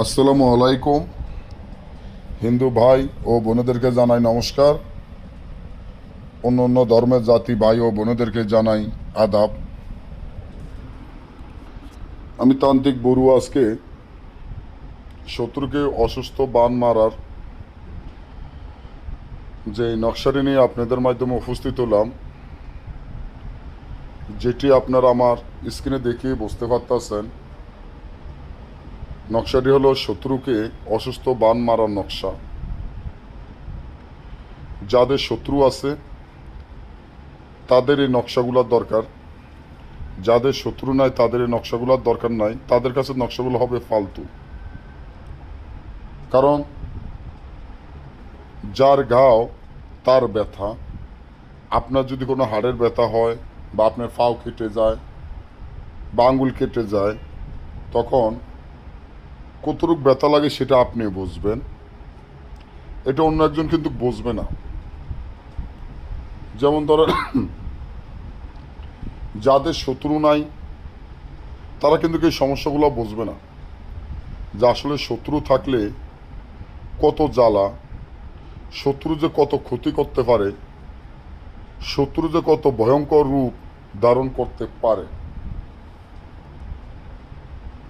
আসসালামু আলাইকুম। হিন্দু ভাই ও বোনেদেরকে জানাই নমস্কার। অন্য অন্য ধর্মের জাতি ভাই ও বোনেদেরকে জানাই আদাব। আমি তান্ত্রিক বড়ুয়া আজকে শত্রুকে অসুস্থ বান মারার যে নকশাটি নিয়ে আপনাদের মাধ্যমে উপস্থিত হলাম, যেটি আপনারা আমার স্ক্রিনে দেখে বুঝতে পারতেছেন। নকশাটি হলো শত্রুকে অসুস্থ বান মারার নকশা। যাদের শত্রু আছে তাদের এই নকশাগুলোর দরকার, যাদের শত্রু নাই তাদের এই নকশাগুলোর দরকার নাই। তাদের কাছে নকশাগুলো হবে ফালতু। কারণ যার ঘাও তার ব্যথা। আপনার যদি কোনো হাড়ের ব্যথা হয় বা আপনার পাও কেটে যায় বা আঙুল কেটে যায়, তখন কতটুকু ব্যথা লাগে সেটা আপনি বুঝবেন, এটা অন্য একজন কিন্তু বুঝবে না। যেমন ধরেন যাদের শত্রু নাই তারা কিন্তু এই সমস্যাগুলো বুঝবে না, যে আসলে শত্রু থাকলে কত জ্বালা, শত্রু যে কত ক্ষতি করতে পারে, শত্রু যে কত ভয়ঙ্কর রূপ ধারণ করতে পারে।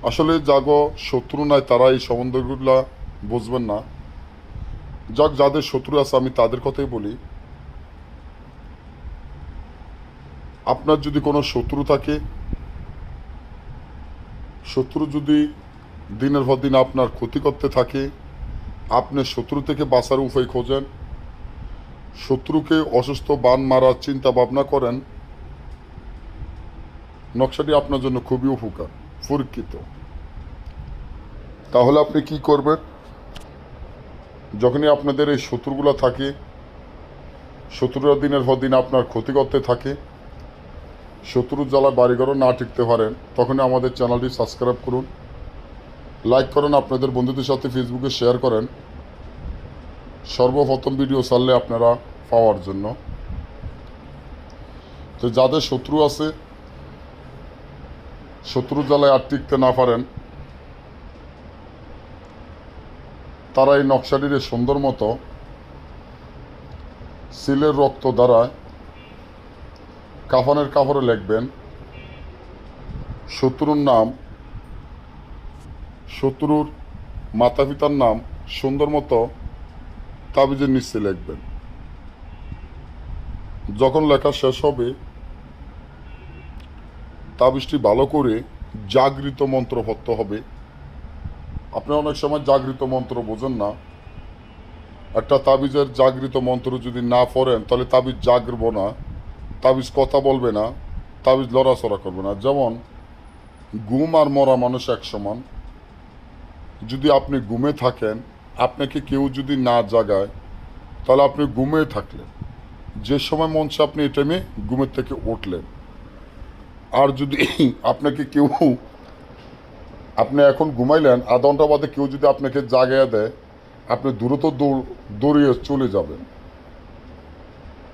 আসলে যাগো শত্রু নাই তারা এই সম্বন্ধগুলা বুঝবেন না। যাদের শত্রু আছে আমি তাদের কথাই বলি। আপনার যদি কোনো শত্রু থাকে, শত্রু যদি দিনের পর দিন আপনার ক্ষতি করতে থাকে, আপনি শত্রু থেকে বাঁচার উপায় খোঁজেন, শত্রুকে অসুস্থ বান মারার চিন্তা ভাবনা করেন, নকশাটি আপনার জন্য খুবই উপকার পরীক্ষিত। তাহলে আপনি কি করবেন? যখনই আপনাদের এই শত্রুগুলো থাকে, শত্রুরা দিনের পর দিন আপনার ক্ষতি করতে থাকে, শত্রুর জ্বালা বাড়িঘরও না টিকতে পারেন, তখনই আমাদের চ্যানেলটি সাবস্ক্রাইব করুন, লাইক করেন, আপনাদের বন্ধুদের সাথে ফেসবুকে শেয়ার করেন, সর্বপ্রথম ভিডিও ছাড়লে আপনারা পাওয়ার জন্য। তো যাদের শত্রু আছে, শত্রুর জ্বালায় আর টিকতে না পারেন, তারা এই নকশাটির সুন্দর মতো সিলের রক্ত দ্বারা কাফনের কাপড়ে লিখবেন শত্রুর নাম, শত্রুর মাতা পিতার নাম সুন্দর মতো তাবিজের নিচে লিখবেন। যখন লেখা শেষ হবে, তাবিজটি ভালো করে জাগৃত মন্ত্র পড়তে হবে। আপনি অনেক সময় জাগৃত মন্ত্র বোঝেন না। একটা তাবিজের জাগৃত মন্ত্র যদি না পড়েন তাহলে তাবিজ জাগব না, তাবিজ কথা বলবে না, তাবিজ লড়াচড়া করবে না। যেমন ঘুম আর মরা মানুষ এক সমান। যদি আপনি ঘুমে থাকেন, আপনাকে কেউ যদি না জাগায়, তাহলে আপনি ঘুমে থাকলেন, যে সময় মন চায় আপনি এই টাইমে ঘুমের থেকে উঠলেন। আর যদি আপনাকে কেউ, আপনি এখন ঘুমাইলেন, আধা ঘন্টা বাদে কেউ যদি আপনাকে জাগাইয়া দেয়, আপনি দ্রুত দৌড়িয়ে চলে যাবেন।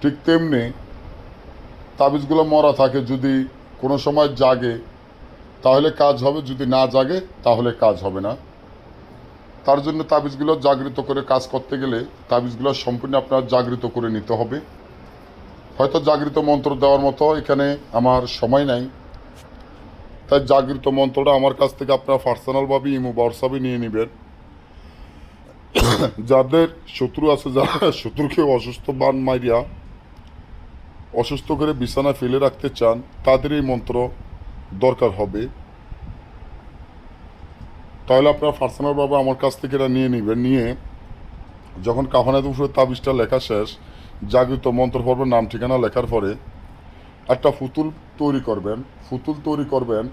ঠিক তেমনি তাবিজগুলো মরা থাকে, যদি কোনো সময় জাগে তাহলে কাজ হবে, যদি না জাগে তাহলে কাজ হবে না। তার জন্য তাবিজগুলো জাগৃত করে কাজ করতে গেলে তাবিজগুলো সম্পূর্ণ আপনার জাগৃত করে নিতে হবে। হয়তো জাগৃত মন্ত্র দেওয়ার মতো এখানে আমার সময় নাই, তাই জাগৃত মন্ত্রটা আমার কাছ থেকে আপনারা পার্সোনালভাবে ইমো হোয়াটসঅ্যাপে নিয়ে নেবেন। যাদের শত্রু আছে, যারা শত্রুকে অসুস্থ বান মারিয়া অসুস্থ করে বিছানায় ফেলে রাখতে চান, তাদের এই মন্ত্র দরকার হবে। তাহলে আপনারা পার্সোনালভাবে আমার কাছ থেকে এটা নিয়ে নেবেন। নিয়ে যখন কাফনের উপরে তাবিজটা লেখা শেষ, জাগৃত মন্ত্র পড়বেন, নাম ঠিকানা লেখার পরে একটা পুতুল তৈরি করবেন। পুতুল তৈরি করবেন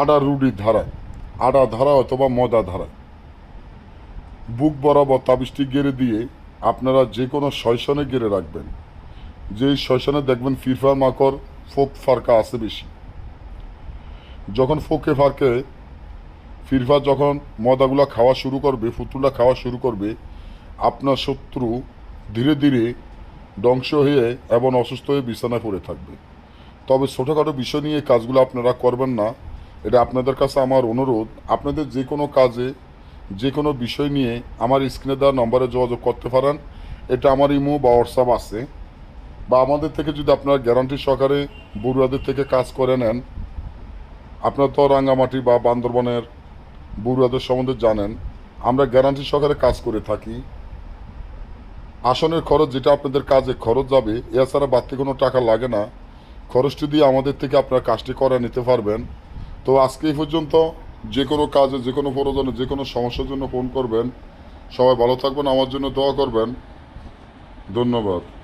আডা রুডি ধারায়, আডা ধারা অথবা ময়দা ধারায়। বুক বরাবর তাবিজটি গেড়ে দিয়ে আপনারা যে কোনো শয়শনে গেড়ে রাখবেন। যেই শয়শনে দেখবেন ফিরফা মাকড় ফোক ফারকা আছে বেশি, যখন ফোকে ফারকে ফিরফা যখন ময়দাগুলো খাওয়া শুরু করবে, পুতুলটা খাওয়া শুরু করবে, আপনার শত্রু ধীরে ধীরে ধ্বংস হয়ে এবং অসুস্থ হয়ে বিছানায় পড়ে থাকবে। তবে ছোটোখাটো বিষয় নিয়ে কাজগুলো আপনারা করবেন না, এটা আপনাদের কাছে আমার অনুরোধ, আপনাদের যে কোনো কাজে যে কোনো বিষয় নিয়ে আমার স্ক্রিনে দেওয়া নম্বরে যোগাযোগ করতে পারেন। এটা আমার ইমো বা হোয়াটসঅ্যাপ আছে। বা আমাদের থেকে যদি আপনার গ্যারান্টি সহকারে বড়ুয়াদের থেকে কাজ করে নেন, আপনার তো রাঙ্গামাটি বা বান্দরবনের বড়ুয়াদের সম্বন্ধে জানেন, আমরা গ্যারান্টি সহকারে কাজ করে থাকি। আসনের খরচ যেটা আপনাদের কাজে খরচ যাবে, এছাড়া বাড়তি কোনো টাকা লাগে না। খরচটি দিয়ে আমাদের থেকে আপনার কাজটি করে নিতে পারবেন। তো আজকে এই পর্যন্ত। যে কোনো কাজে, যে কোনো প্রয়োজনে, যে কোনো সমস্যার জন্য ফোন করবেন। সবাই ভালো থাকবেন, আমার জন্য দোয়া করবেন। ধন্যবাদ।